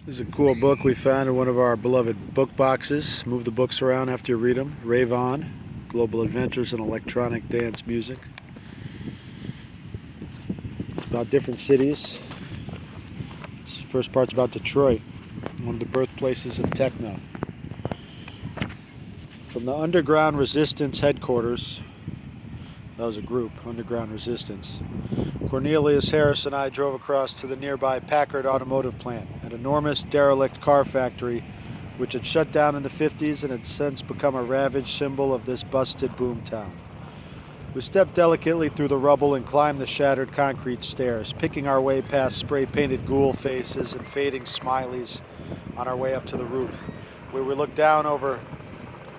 This is a cool book we found in one of our beloved book boxes. Move the books around after you read them. Rave On, Global Adventures in Electronic Dance Music. It's about different cities. This first part's about Detroit, one of the birthplaces of techno. From the Underground Resistance headquarters, that was a group, Underground Resistance, Cornelius Harris and I drove across to the nearby Packard automotive plant, an enormous derelict car factory which had shut down in the 50s and had since become a ravaged symbol of this busted boomtown. We stepped delicately through the rubble and climbed the shattered concrete stairs, picking our way past spray-painted ghoul faces and fading smileys on our way up to the roof, where we looked down over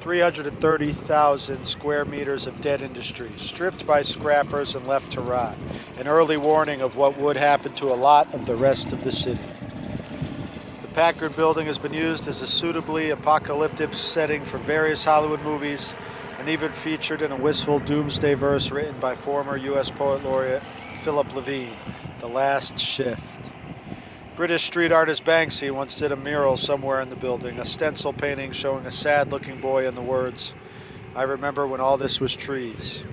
330,000 square meters of dead industry, stripped by scrappers and left to rot, an early warning of what would happen to a lot of the rest of the city. The Packard building has been used as a suitably apocalyptic setting for various Hollywood movies and even featured in a wistful doomsday verse written by former U.S. Poet Laureate Philip Levine, The Last Shift. British street artist Banksy once did a mural somewhere in the building, a stencil painting showing a sad-looking boy and the words, "I remember when all this was trees."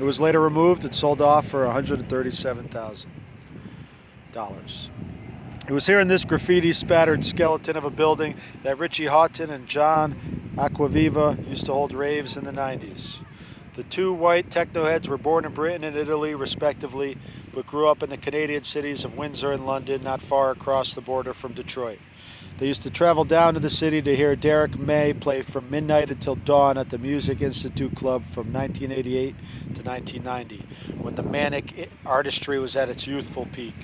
It was later removed and sold off for $137,000. It was here in this graffiti-spattered skeleton of a building that Richie Houghton and John Acquaviva used to hold raves in the 90s. The two white techno heads were born in Britain and Italy, respectively, but grew up in the Canadian cities of Windsor and London, not far across the border from Detroit. They used to travel down to the city to hear Derek May play from midnight until dawn at the Music Institute Club from 1988 to 1990, when the manic artistry was at its youthful peak.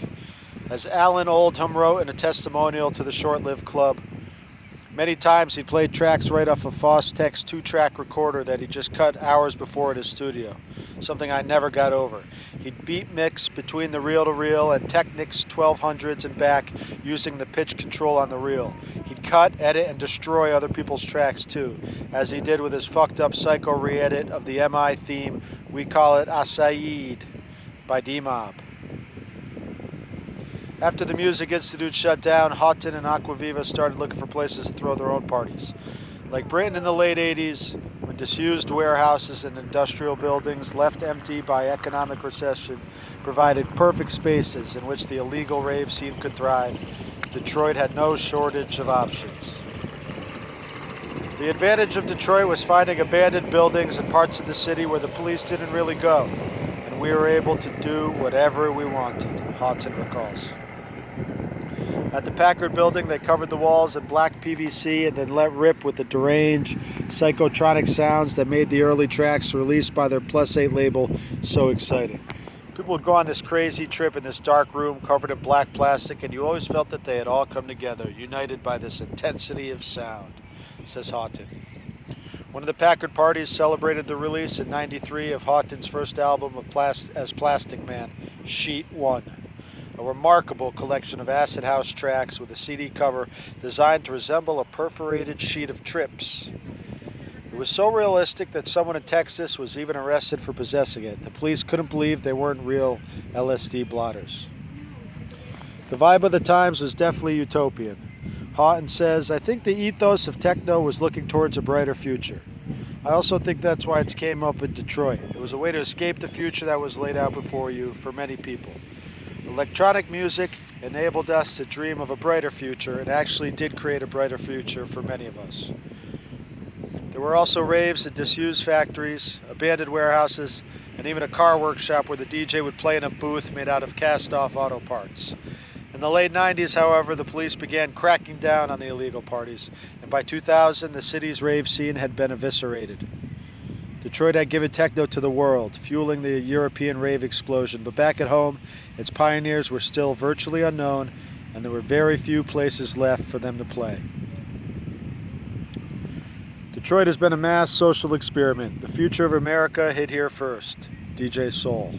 As Alan Oldham wrote in a testimonial to the short-lived club, many times he played tracks right off a Fostex 2-track recorder that he just cut hours before at his studio, something I never got over. He'd beat mix between the reel-to-reel and Technics 1200s and back using the pitch control on the reel. He'd cut, edit, and destroy other people's tracks too, as he did with his fucked-up psycho re-edit of the MI theme We Call It Asaid by D-Mob. After the Music Institute shut down, Houghton and Acquaviva started looking for places to throw their own parties. Like Britain in the late 80s, when disused warehouses and industrial buildings left empty by economic recession provided perfect spaces in which the illegal rave scene could thrive, Detroit had no shortage of options. The advantage of Detroit was finding abandoned buildings and parts of the city where the police didn't really go, and we were able to do whatever we wanted, Houghton recalls. At the Packard building, they covered the walls in black PVC and then let rip with the deranged, psychotronic sounds that made the early tracks released by their Plus 8 label so exciting. People would go on this crazy trip in this dark room covered in black plastic, and you always felt that they had all come together, united by this intensity of sound, says Houghton. One of the Packard parties celebrated the release in '93 of Houghton's first album as Plastic Man, Sheet 1. A remarkable collection of acid house tracks with a CD cover designed to resemble a perforated sheet of trips. It was so realistic that someone in Texas was even arrested for possessing it. The police couldn't believe they weren't real LSD blotters. The vibe of the times was definitely utopian. Houghton says, "I think the ethos of techno was looking towards a brighter future. I also think that's why it came up in Detroit. It was a way to escape the future that was laid out before you for many people. Electronic music enabled us to dream of a brighter future and actually did create a brighter future for many of us." There were also raves in disused factories, abandoned warehouses, and even a car workshop where the DJ would play in a booth made out of cast-off auto parts. In the late 90s, however, the police began cracking down on the illegal parties, and by 2000, the city's rave scene had been eviscerated. Detroit had given techno to the world, fueling the European rave explosion, but back at home, its pioneers were still virtually unknown, and there were very few places left for them to play. Detroit has been a mass social experiment. The future of America hit here first. DJ Soul,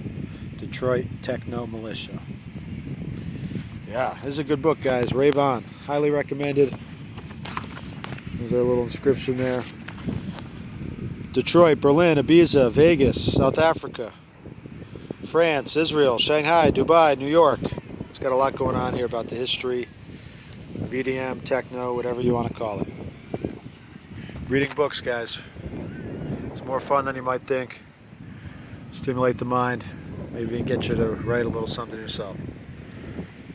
Detroit Techno Militia. Yeah, this is a good book, guys. Rave On. Highly recommended. There's our little inscription there. Detroit, Berlin, Ibiza, Vegas, South Africa, France, Israel, Shanghai, Dubai, New York. It's got a lot going on here about the history EDM, techno, whatever you want to call it. Reading books, guys. It's more fun than you might think. Stimulate the mind. Maybe even get you to write a little something yourself.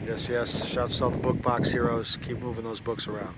Yes, yes. Shouts to all the book box heroes. Keep moving those books around.